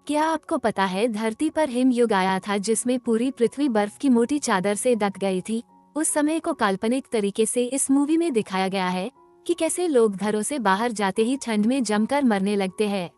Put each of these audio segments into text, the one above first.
क्या आपको पता है धरती पर हिमयुग आया था जिसमें पूरी पृथ्वी बर्फ की मोटी चादर से ढक गई थी। उस समय को काल्पनिक तरीके से इस मूवी में दिखाया गया है कि कैसे लोग घरों से बाहर जाते ही ठंड में जमकर मरने लगते हैं।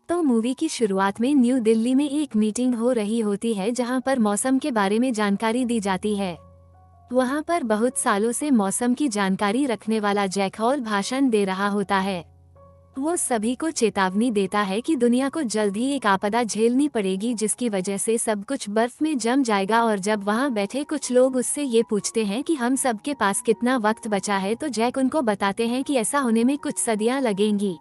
तो मूवी की शुरुआत में न्यू दिल्ली में एक मीटिंग हो रही होती है जहां पर मौसम के बारे में जानकारी दी जाती है। वहां पर बहुत सालों से मौसम की जानकारी रखने वाला जैक हॉल भाषण दे रहा होता है। वो सभी को चेतावनी देता है कि दुनिया को जल्द ही एक आपदा झेलनी पड़ेगी जिसकी वजह से सब कुछ बर्फ में जम जाएगा। और जब वहाँ बैठे कुछ लोग उससे ये पूछते हैं कि हम सबके पास कितना वक्त बचा है, तो जैक उनको बताते हैं कि ऐसा होने में कुछ सदियां लगेंगी,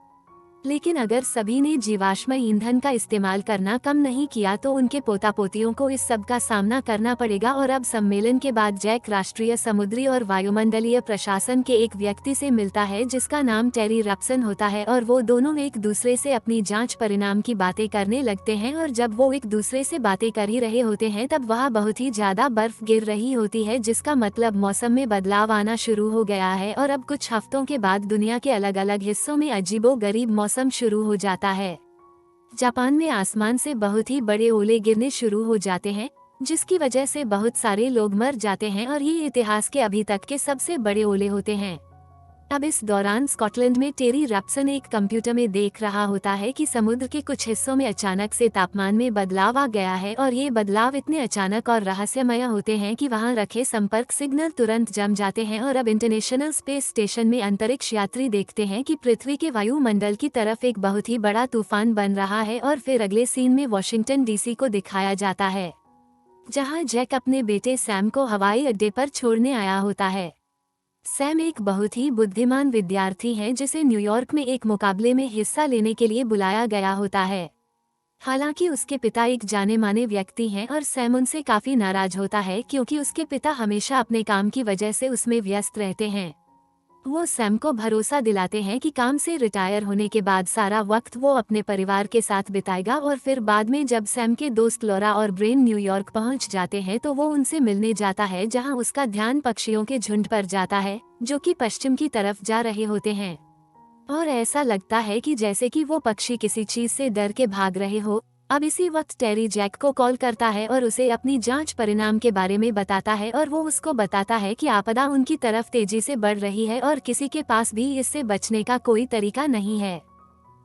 लेकिन अगर सभी ने जीवाश्म ईंधन का इस्तेमाल करना कम नहीं किया तो उनके पोता पोतियों को इस सब का सामना करना पड़ेगा। और अब सम्मेलन के बाद जैक राष्ट्रीय समुद्री और वायुमंडलीय प्रशासन के एक व्यक्ति से मिलता है जिसका नाम टेरी रप्सन होता है, और वो दोनों एक दूसरे से अपनी जांच परिणाम की बातें करने लगते हैं। और जब वो एक दूसरे से बातें कर ही रहे होते हैं तब वहाँ बहुत ही ज्यादा बर्फ गिर रही होती है, जिसका मतलब मौसम में बदलाव आना शुरू हो गया है। और अब कुछ हफ्तों के बाद दुनिया के अलग अलग हिस्सों में अजीबोगरीब मौसम शुरू हो जाता है। जापान में आसमान से बहुत ही बड़े ओले गिरने शुरू हो जाते हैं जिसकी वजह से बहुत सारे लोग मर जाते हैं, और ये इतिहास के अभी तक के सबसे बड़े ओले होते हैं। अब इस दौरान स्कॉटलैंड में टेरी रप्सन एक कंप्यूटर में देख रहा होता है कि समुद्र के कुछ हिस्सों में अचानक से तापमान में बदलाव आ गया है, और ये बदलाव इतने अचानक और रहस्यमय होते हैं कि वहां रखे संपर्क सिग्नल तुरंत जम जाते हैं। और अब इंटरनेशनल स्पेस स्टेशन में अंतरिक्ष यात्री देखते हैं कि पृथ्वी के वायुमंडल की तरफ एक बहुत ही बड़ा तूफान बन रहा है। और फिर अगले सीन में वॉशिंगटन डीसी को दिखाया जाता है जहाँ जैक अपने बेटे सैम को हवाई अड्डे पर छोड़ने आया होता है। सैम एक बहुत ही बुद्धिमान विद्यार्थी है जिसे न्यूयॉर्क में एक मुकाबले में हिस्सा लेने के लिए बुलाया गया होता है। हालांकि उसके पिता एक जाने माने व्यक्ति हैं और सैम उनसे काफी नाराज होता है क्योंकि उसके पिता हमेशा अपने काम की वजह से उसमें व्यस्त रहते हैं। वो सैम को भरोसा दिलाते हैं कि काम से रिटायर होने के बाद सारा वक्त वो अपने परिवार के साथ बिताएगा। और फिर बाद में जब सैम के दोस्त लॉरा और ब्रेन न्यूयॉर्क पहुंच जाते हैं तो वो उनसे मिलने जाता है, जहां उसका ध्यान पक्षियों के झुंड पर जाता है जो कि पश्चिम की तरफ जा रहे होते हैं। और ऐसा लगता है कि जैसे कि वो पक्षी किसी चीज से डर के भाग रहे हो। अब इसी वक्त टेरी जैक को कॉल करता है और उसे अपनी जांच परिणाम के बारे में बताता है, और वो उसको बताता है कि आपदा उनकी तरफ तेजी से बढ़ रही है और किसी के पास भी इससे बचने का कोई तरीका नहीं है।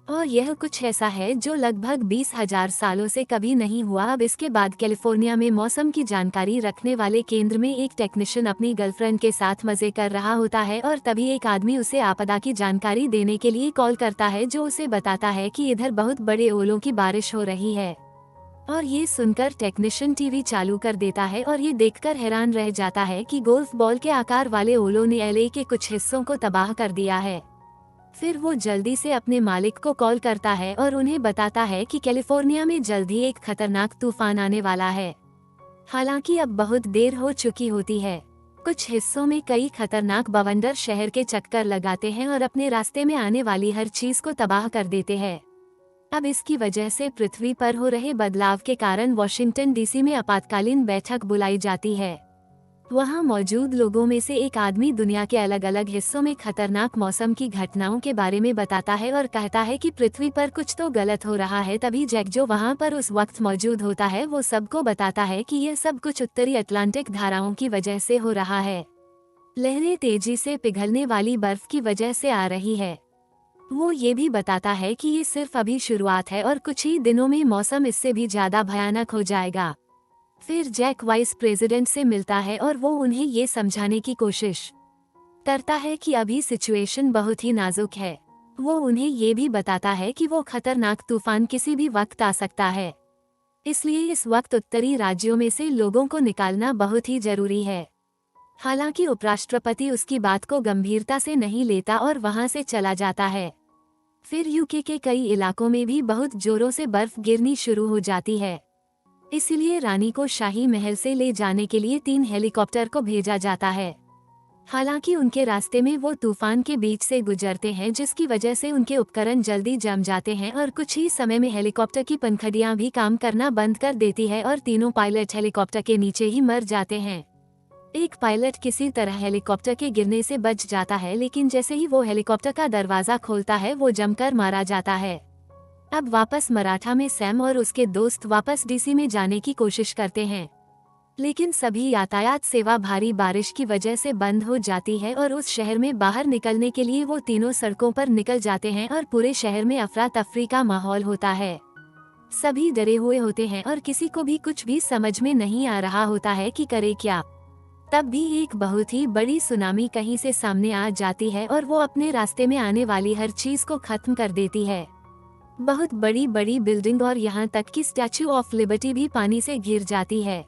और यह कुछ ऐसा है जो लगभग 20,000 सालों से कभी नहीं हुआ। अब इसके बाद कैलिफोर्निया में मौसम की जानकारी रखने वाले केंद्र में एक टेक्नीशियन अपनी गर्लफ्रेंड के साथ मजे कर रहा होता है, और तभी एक आदमी उसे आपदा की जानकारी देने के लिए कॉल करता है जो उसे बताता है कि इधर बहुत बड़े ओलों की बारिश हो रही है। और ये सुनकर टेक्नीशियन टीवी चालू कर देता है और ये देखकर हैरान रह जाता है कि गोल्फ बॉल के आकार वाले ओलों ने एलए के कुछ हिस्सों को तबाह कर दिया है। फिर वो जल्दी से अपने मालिक को कॉल करता है और उन्हें बताता है कि कैलिफोर्निया में जल्द ही एक खतरनाक तूफान आने वाला है। हालांकि अब बहुत देर हो चुकी होती है। कुछ हिस्सों में कई खतरनाक बवंडर शहर के चक्कर लगाते हैं और अपने रास्ते में आने वाली हर चीज को तबाह कर देते हैं। अब इसकी वजह से पृथ्वी पर हो रहे बदलाव के कारण वॉशिंगटन डीसी में आपातकालीन बैठक बुलाई जाती है। वहां मौजूद लोगों में से एक आदमी दुनिया के अलग अलग हिस्सों में खतरनाक मौसम की घटनाओं के बारे में बताता है और कहता है कि पृथ्वी पर कुछ तो गलत हो रहा है। तभी जैक जो वहां पर उस वक्त मौजूद होता है वो सबको बताता है कि यह सब कुछ उत्तरी अटलांटिक धाराओं की वजह से हो रहा है। लहरें तेजी से पिघलने वाली बर्फ की वजह से आ रही है। वो ये भी बताता है कि ये सिर्फ अभी शुरुआत है और कुछ ही दिनों में मौसम इससे भी ज्यादा भयानक हो जाएगा। फिर जैक वाइस प्रेसिडेंट से मिलता है और वो उन्हें ये समझाने की कोशिश करता है कि अभी सिचुएशन बहुत ही नाजुक है। वो उन्हें ये भी बताता है कि वो खतरनाक तूफान किसी भी वक्त आ सकता है, इसलिए इस वक्त उत्तरी राज्यों में से लोगों को निकालना बहुत ही जरूरी है। हालांकि उपराष्ट्रपति उसकी बात को गंभीरता से नहीं लेता और वहां से चला जाता है। फिर यूके के कई इलाकों में भी बहुत जोरों से बर्फ गिरनी शुरू हो जाती है, इसलिए रानी को शाही महल से ले जाने के लिए 3 हेलीकॉप्टर को भेजा जाता है। हालांकि उनके रास्ते में वो तूफान के बीच से गुजरते हैं जिसकी वजह से उनके उपकरण जल्दी जम जाते हैं और कुछ ही समय में हेलीकॉप्टर की पंखुड़ियां भी काम करना बंद कर देती है और तीनों पायलट हेलीकॉप्टर के नीचे ही मर जाते हैं। एक पायलट किसी तरह हेलीकॉप्टर के गिरने से बच जाता है, लेकिन जैसे ही वो हेलीकॉप्टर का दरवाजा खोलता है वो जमकर मारा जाता है। अब वापस मराठा में सैम और उसके दोस्त वापस डीसी में जाने की कोशिश करते हैं, लेकिन सभी यातायात सेवा भारी बारिश की वजह से बंद हो जाती है और उस शहर में बाहर निकलने के लिए वो तीनों सड़कों पर निकल जाते हैं और पूरे शहर में अफरा तफरी का माहौल होता है। सभी डरे हुए होते हैं और किसी को भी कुछ भी समझ में नहीं आ रहा होता है कि करे क्या। तब भी एक बहुत ही बड़ी सुनामी कहीं से सामने आ जाती है और वो अपने रास्ते में आने वाली हर चीज को खत्म कर देती है। बहुत बड़ी बड़ी बिल्डिंग और यहाँ तक कि स्टैचू ऑफ लिबर्टी भी पानी से घिर जाती है।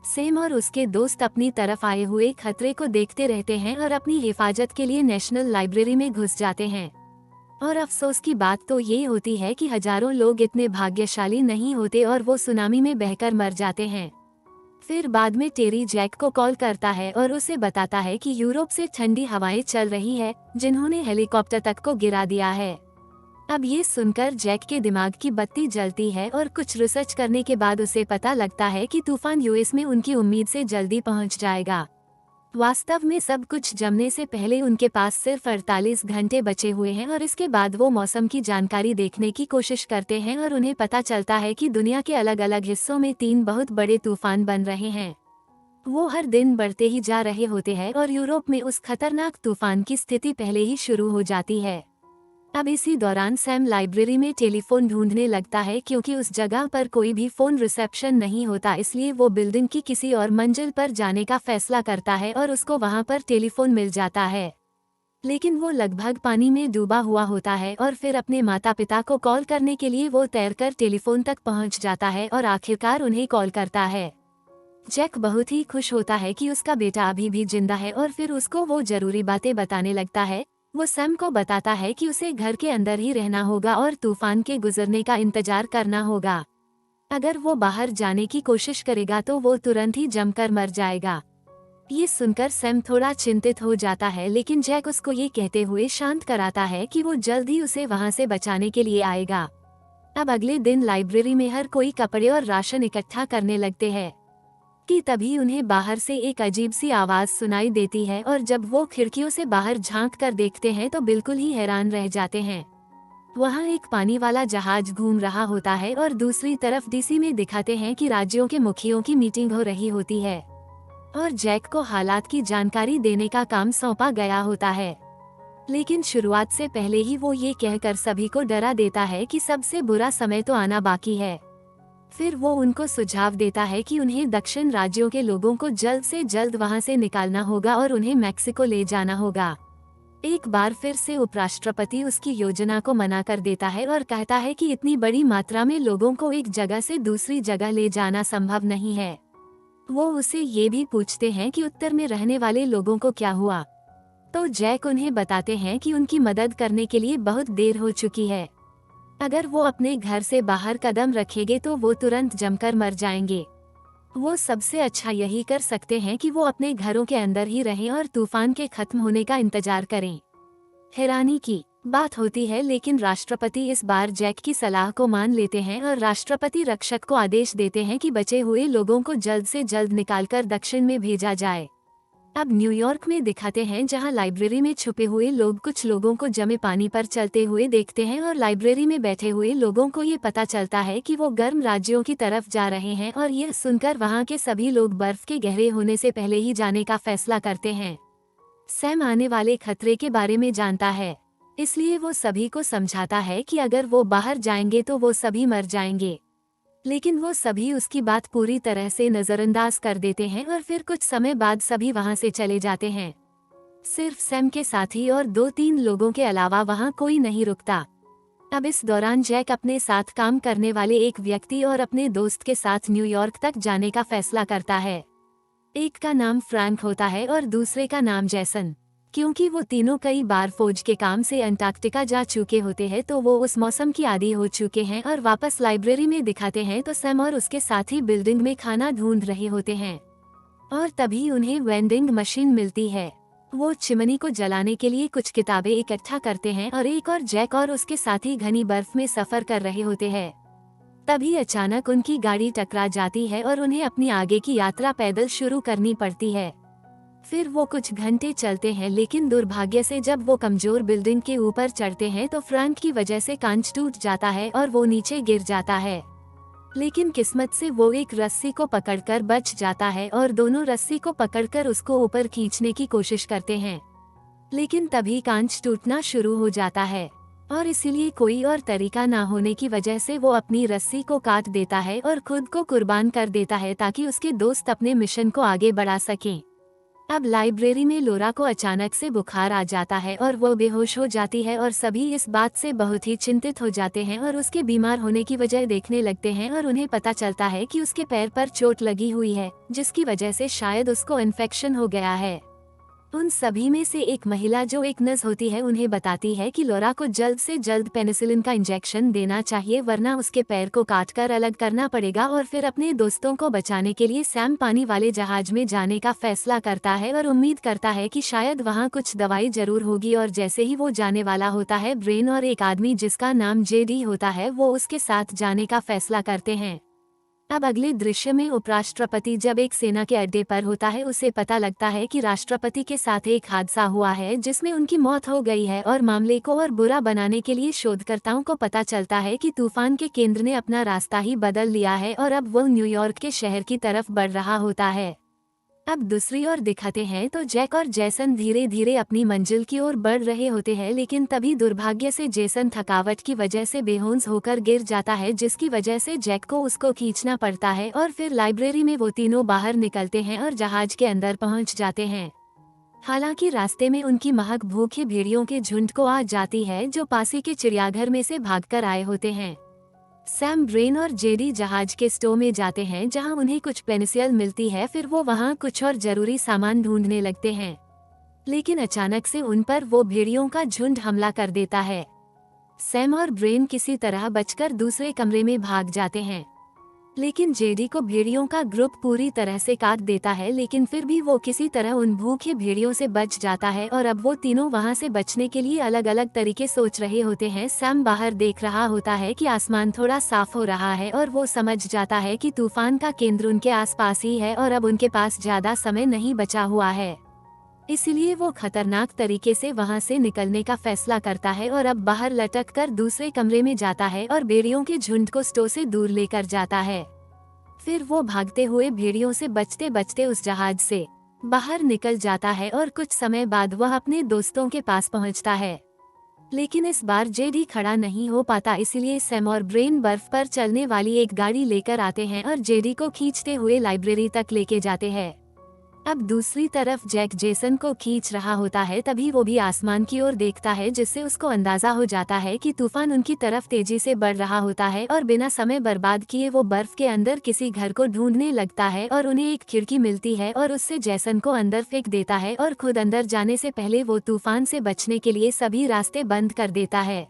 सैम और उसके दोस्त अपनी तरफ आए हुए खतरे को देखते रहते हैं और अपनी हिफाजत के लिए नेशनल लाइब्रेरी में घुस जाते हैं। और अफसोस की बात तो ये होती है कि हजारों लोग इतने भाग्यशाली नहीं होते और वो सुनामी में बहकर मर जाते हैं। फिर बाद में टेरी जैक को कॉल करता है और उसे बताता है कि यूरोप से ठंडी हवाएं चल रही है जिन्होंने हेलीकॉप्टर तक को गिरा दिया है। अब ये सुनकर जैक के दिमाग की बत्ती जलती है और कुछ रिसर्च करने के बाद उसे पता लगता है कि तूफान यूएस में उनकी उम्मीद से जल्दी पहुंच जाएगा। वास्तव में सब कुछ जमने से पहले उनके पास सिर्फ 48 घंटे बचे हुए हैं और इसके बाद वो मौसम की जानकारी देखने की कोशिश करते हैं और उन्हें पता चलता है कि दुनिया के अलग अलग हिस्सों में 3 बहुत बड़े तूफान बन रहे हैं। वो हर दिन बढ़ते ही जा रहे होते हैं और यूरोप में उस खतरनाक तूफान की स्थिति पहले ही शुरू हो जाती है। अब इसी दौरान सैम लाइब्रेरी में टेलीफोन ढूंढने लगता है क्योंकि उस जगह पर कोई भी फोन रिसेप्शन नहीं होता, इसलिए वो बिल्डिंग की किसी और मंजिल पर जाने का फैसला करता है और उसको वहां पर टेलीफोन मिल जाता है। लेकिन वो लगभग पानी में डूबा हुआ होता है और फिर अपने माता पिता को कॉल करने के लिए वो तैरकर टेलीफोन तक पहुंच जाता है और आखिरकार उन्हें कॉल करता है। जैक बहुत ही खुश होता है कि उसका बेटा अभी भी जिंदा है और फिर उसको वो जरूरी बातें बताने लगता है। वो सैम को बताता है कि उसे घर के अंदर ही रहना होगा और तूफान के गुजरने का इंतजार करना होगा। अगर वो बाहर जाने की कोशिश करेगा तो वो तुरंत ही जमकर मर जाएगा। ये सुनकर सैम थोड़ा चिंतित हो जाता है, लेकिन जैक उसको ये कहते हुए शांत कराता है कि वो जल्द ही उसे वहां से बचाने के लिए आएगा। अब अगले दिन लाइब्रेरी में हर कोई कपड़े और राशन इकट्ठा करने लगते हैं कि तभी उन्हें बाहर से एक अजीब सी आवाज सुनाई देती है और जब वो खिड़कियों से बाहर झांक कर देखते हैं तो बिल्कुल ही हैरान रह जाते हैं। वहाँ एक पानी वाला जहाज घूम रहा होता है और दूसरी तरफ डीसी में दिखाते हैं कि राज्यों के मुखियों की मीटिंग हो रही होती है और जैक को हालात की जानकारी देने का काम सौंपा गया होता है। लेकिन शुरुआत से पहले ही वो ये कहकर सभी को डरा देता है कि सबसे बुरा समय तो आना बाकी है। फिर वो उनको सुझाव देता है कि उन्हें दक्षिण राज्यों के लोगों को जल्द से जल्द वहां से निकालना होगा और उन्हें मैक्सिको ले जाना होगा। एक बार फिर से उपराष्ट्रपति उसकी योजना को मना कर देता है और कहता है कि इतनी बड़ी मात्रा में लोगों को एक जगह से दूसरी जगह ले जाना संभव नहीं है। वो उसे ये भी पूछते हैं कि उत्तर में रहने वाले लोगों को क्या हुआ, तो जैक उन्हें बताते हैं कि उनकी मदद करने के लिए बहुत देर हो चुकी है। अगर वो अपने घर से बाहर कदम रखेंगे तो वो तुरंत जमकर मर जाएंगे। वो सबसे अच्छा यही कर सकते हैं कि वो अपने घरों के अंदर ही रहें और तूफान के खत्म होने का इंतजार करें। हैरानी की बात होती है, लेकिन राष्ट्रपति इस बार जैक की सलाह को मान लेते हैं और राष्ट्रपति रक्षक को आदेश देते हैं कि बचे हुए लोगों को जल्द से जल्द निकालकर दक्षिण में भेजा जाए। अब न्यूयॉर्क में दिखाते हैं जहां लाइब्रेरी में छुपे हुए लोग कुछ लोगों को जमे पानी पर चलते हुए देखते हैं और लाइब्रेरी में बैठे हुए लोगों को ये पता चलता है कि वो गर्म राज्यों की तरफ जा रहे हैं और यह सुनकर वहां के सभी लोग बर्फ के गहरे होने से पहले ही जाने का फैसला करते हैं। सैम आने वाले खतरे के बारे में जानता है, इसलिए वो सभी को समझाता है कि अगर वो बाहर जाएंगे तो वो सभी मर जाएंगे। लेकिन वो सभी उसकी बात पूरी तरह से नजरअंदाज कर देते हैं और फिर कुछ समय बाद सभी वहां से चले जाते हैं। सिर्फ सैम के साथी और 2-3 लोगों के अलावा वहां कोई नहीं रुकता। अब इस दौरान जैक अपने साथ काम करने वाले एक व्यक्ति और अपने दोस्त के साथ न्यूयॉर्क तक जाने का फैसला करता है। एक का नाम फ्रैंक होता है और दूसरे का नाम जैसन। क्योंकि वो तीनों कई बार फौज के काम से अंटार्कटिका जा चुके होते हैं तो वो उस मौसम की आदी हो चुके हैं और वापस लाइब्रेरी में दिखाते हैं तो सैम और उसके साथी बिल्डिंग में खाना ढूंढ रहे होते हैं और तभी उन्हें वेंडिंग मशीन मिलती है। वो चिमनी को जलाने के लिए कुछ किताबें इकट्ठा करते हैं और एक और जैक और उसके साथी घनी बर्फ में सफर कर रहे होते हैं। तभी अचानक उनकी गाड़ी टकरा जाती है और उन्हें अपनी आगे की यात्रा पैदल शुरू करनी पड़ती है। फिर वो कुछ घंटे चलते हैं, लेकिन दुर्भाग्य से जब वो कमजोर बिल्डिंग के ऊपर चढ़ते हैं तो फ्रैंक की वजह से कांच टूट जाता है और वो नीचे गिर जाता है। लेकिन किस्मत से वो एक रस्सी को पकड़कर बच जाता है और दोनों रस्सी को पकड़कर उसको ऊपर खींचने की कोशिश करते हैं। लेकिन तभी कांच टूटना शुरू हो जाता है और इसीलिए कोई और तरीका ना होने की वजह से वो अपनी रस्सी को काट देता है और खुद को कुर्बान कर देता है ताकि उसके दोस्त अपने मिशन को आगे बढ़ा सकें। अब लाइब्रेरी में लोरा को अचानक से बुखार आ जाता है और वो बेहोश हो जाती है और सभी इस बात से बहुत ही चिंतित हो जाते हैं और उसके बीमार होने की वजह देखने लगते हैं और उन्हें पता चलता है कि उसके पैर पर चोट लगी हुई है, जिसकी वजह से शायद उसको इन्फेक्शन हो गया है। उन सभी में से एक महिला जो एक नर्स होती है उन्हें बताती है कि लोरा को जल्द से जल्द पेनिसिलिन का इंजेक्शन देना चाहिए, वरना उसके पैर को काटकर अलग करना पड़ेगा। और फिर अपने दोस्तों को बचाने के लिए सैम पानी वाले जहाज में जाने का फैसला करता है और उम्मीद करता है कि शायद वहाँ कुछ दवाई जरूर होगी। और जैसे ही वो जाने वाला होता है, ब्रेन और एक आदमी जिसका नाम जेडी होता है वो उसके साथ जाने का फैसला करते हैं। अब अगले दृश्य में उपराष्ट्रपति जब एक सेना के अड्डे पर होता है, उसे पता लगता है कि राष्ट्रपति के साथ एक हादसा हुआ है जिसमें उनकी मौत हो गई है और मामले को और बुरा बनाने के लिए शोधकर्ताओं को पता चलता है कि तूफान के केंद्र ने अपना रास्ता ही बदल लिया है और अब वो न्यूयॉर्क के शहर की तरफ बढ़ रहा होता है। अब दूसरी ओर दिखाते हैं तो जैक और जेसन धीरे धीरे अपनी मंजिल की ओर बढ़ रहे होते हैं, लेकिन तभी दुर्भाग्य से जेसन थकावट की वजह से बेहोश होकर गिर जाता है, जिसकी वजह से जैक को उसको खींचना पड़ता है। और फिर लाइब्रेरी में वो तीनों बाहर निकलते हैं और जहाज के अंदर पहुंच जाते हैं। हालांकि रास्ते में उनकी महक भूखे भेड़ियों के झुंड को आ जाती है जो पासी के चिड़ियाघर में से भागकर आए होते हैं। सैम, ब्रेन और जेडी जहाज के स्टोर में जाते हैं जहां उन्हें कुछ पेनिसिलिन मिलती है। फिर वो वहां कुछ और जरूरी सामान ढूंढने लगते हैं, लेकिन अचानक से उन पर वो भेड़ियों का झुंड हमला कर देता है। सैम और ब्रेन किसी तरह बचकर दूसरे कमरे में भाग जाते हैं, लेकिन जेडी को भेड़ियों का ग्रुप पूरी तरह से काट देता है। लेकिन फिर भी वो किसी तरह उन भूखे भेड़ियों से बच जाता है और अब वो तीनों वहां से बचने के लिए अलग अलग तरीके सोच रहे होते हैं। सैम बाहर देख रहा होता है कि आसमान थोड़ा साफ हो रहा है और वो समझ जाता है कि तूफान का केंद्र उनके आसपास ही है और अब उनके पास ज्यादा समय नहीं बचा हुआ है। इसीलिए वो खतरनाक तरीके से वहां से निकलने का फैसला करता है और अब बाहर लटक कर दूसरे कमरे में जाता है और भेड़ियों के झुंड को स्टो से दूर लेकर जाता है। फिर वो भागते हुए भेड़ियों से बचते बचते उस जहाज से बाहर निकल जाता है और कुछ समय बाद वह अपने दोस्तों के पास पहुंचता है। लेकिन इस बार जेडी खड़ा नहीं हो पाता, इसीलिए सैम और ब्रेन बर्फ पर चलने वाली एक गाड़ी लेकर आते हैं और जेडी को खींचते हुए लाइब्रेरी तक लेके जाते हैं। अब दूसरी तरफ जैक जेसन को खींच रहा होता है, तभी वो भी आसमान की ओर देखता है, जिससे उसको अंदाजा हो जाता है कि तूफान उनकी तरफ तेजी से बढ़ रहा होता है। और बिना समय बर्बाद किए वो बर्फ के अंदर किसी घर को ढूंढने लगता है और उन्हें एक खिड़की मिलती है और उससे जेसन को अंदर फेंक देता है और खुद अंदर जाने से पहले वो तूफान से बचने के लिए सभी रास्ते बंद कर देता है।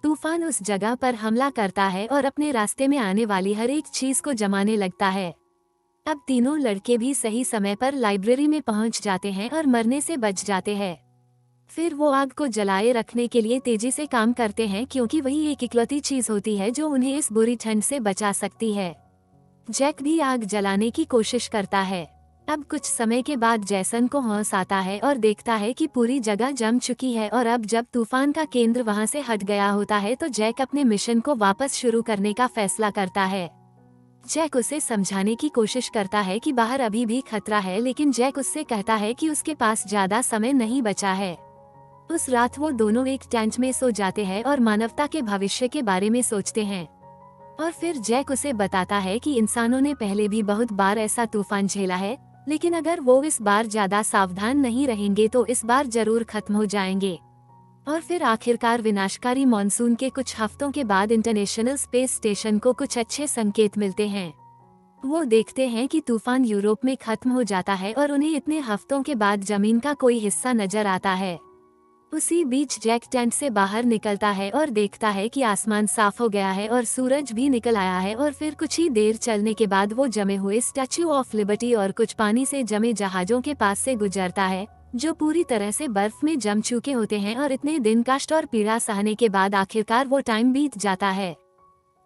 तूफान उस जगह पर हमला करता है और अपने रास्ते में आने वाली हर एक चीज को जमाने लगता है। अब तीनों लड़के भी सही समय पर लाइब्रेरी में पहुंच जाते हैं और मरने से बच जाते हैं। फिर वो आग को जलाए रखने के लिए तेजी से काम करते हैं, क्योंकि वही एक इकलौती चीज होती है जो उन्हें इस बुरी ठंड से बचा सकती है। जैक भी आग जलाने की कोशिश करता है। अब कुछ समय के बाद जेसन को होश आता है और देखता है कि पूरी जगह जम चुकी है और अब जब तूफान का केंद्र वहां से हट गया होता है तो जैक अपने मिशन को वापस शुरू करने का फैसला करता है। जैक उसे समझाने की कोशिश करता है कि बाहर अभी भी खतरा है, लेकिन जैक उससे कहता है कि उसके पास ज्यादा समय नहीं बचा है। उस रात वो दोनों एक टेंट में सो जाते हैं और मानवता के भविष्य के बारे में सोचते हैं। और फिर जैक उसे बताता है कि इंसानों ने पहले भी बहुत बार ऐसा तूफान झेला है, लेकिन अगर वो इस बार ज्यादा सावधान नहीं रहेंगे तो इस बार जरूर खत्म हो जाएंगे। और फिर आखिरकार विनाशकारी मॉनसून के कुछ हफ्तों के बाद इंटरनेशनल स्पेस स्टेशन को कुछ अच्छे संकेत मिलते हैं। वो देखते हैं कि तूफान यूरोप में खत्म हो जाता है और उन्हें इतने हफ्तों के बाद जमीन का कोई हिस्सा नजर आता है। उसी बीच जैक टेंट से बाहर निकलता है और देखता है कि आसमान साफ हो गया है और सूरज भी निकल आया है। और फिर कुछ ही देर चलने के बाद वो जमे हुए स्टैच्यू ऑफ लिबर्टी और कुछ पानी से जमे जहाजों के पास से गुजरता है, जो पूरी तरह से बर्फ में जम चुके होते हैं। और इतने दिन कष्ट और पीड़ा सहने के बाद आखिरकार वो टाइम बीत जाता है।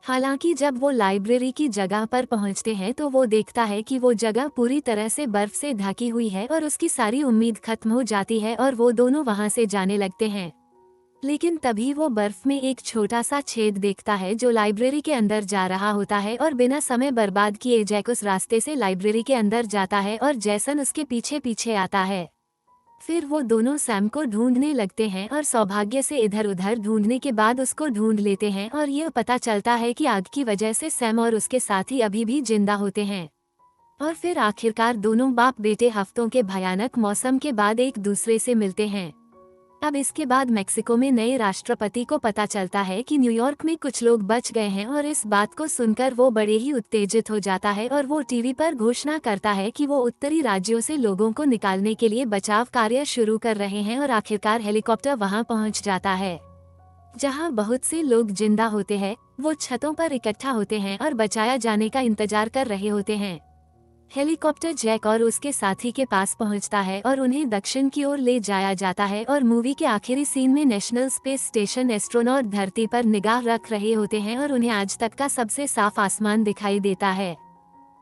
हालांकि जब वो लाइब्रेरी की जगह पर पहुंचते हैं तो वो देखता है कि वो जगह पूरी तरह से बर्फ से ढकी हुई है और उसकी सारी उम्मीद खत्म हो जाती है और वो दोनों वहां से जाने लगते हैं। लेकिन तभी वो बर्फ में एक छोटा सा छेद देखता है जो लाइब्रेरी के अंदर जा रहा होता है और बिना समय बर्बाद किए जैक उस रास्ते से लाइब्रेरी के अंदर जाता है और जैसन उसके पीछे पीछे आता है। फिर वो दोनों सैम को ढूंढने लगते हैं और सौभाग्य से इधर उधर ढूंढने के बाद उसको ढूंढ लेते हैं और ये पता चलता है कि आग की वजह से सैम और उसके साथी अभी भी जिंदा होते हैं। और फिर आखिरकार दोनों बाप बेटे हफ्तों के भयानक मौसम के बाद एक दूसरे से मिलते हैं। अब इसके बाद मेक्सिको में नए राष्ट्रपति को पता चलता है कि न्यूयॉर्क में कुछ लोग बच गए हैं और इस बात को सुनकर वो बड़े ही उत्तेजित हो जाता है और वो टीवी पर घोषणा करता है कि वो उत्तरी राज्यों से लोगों को निकालने के लिए बचाव कार्य शुरू कर रहे हैं और आखिरकार हेलीकॉप्टर वहां पहुंच जाता है जहां बहुत से लोग जिंदा होते हैं। वो छतों पर इकट्ठा होते हैं और बचाया जाने का इंतजार कर रहे होते हैं। हेलीकॉप्टर जैक और उसके साथी के पास पहुंचता है और उन्हें दक्षिण की ओर ले जाया जाता है और मूवी के आखिरी सीन में नेशनल स्पेस स्टेशन एस्ट्रोनॉट धरती पर निगाह रख रहे होते हैं और उन्हें आज तक का सबसे साफ आसमान दिखाई देता है।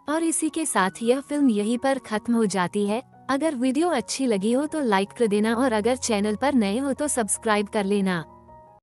और इसी के साथ यह फिल्म यहीं पर खत्म हो जाती है। अगर वीडियो अच्छी लगी हो तो लाइक कर देना और अगर चैनल पर नए हो तो सब्सक्राइब कर लेना।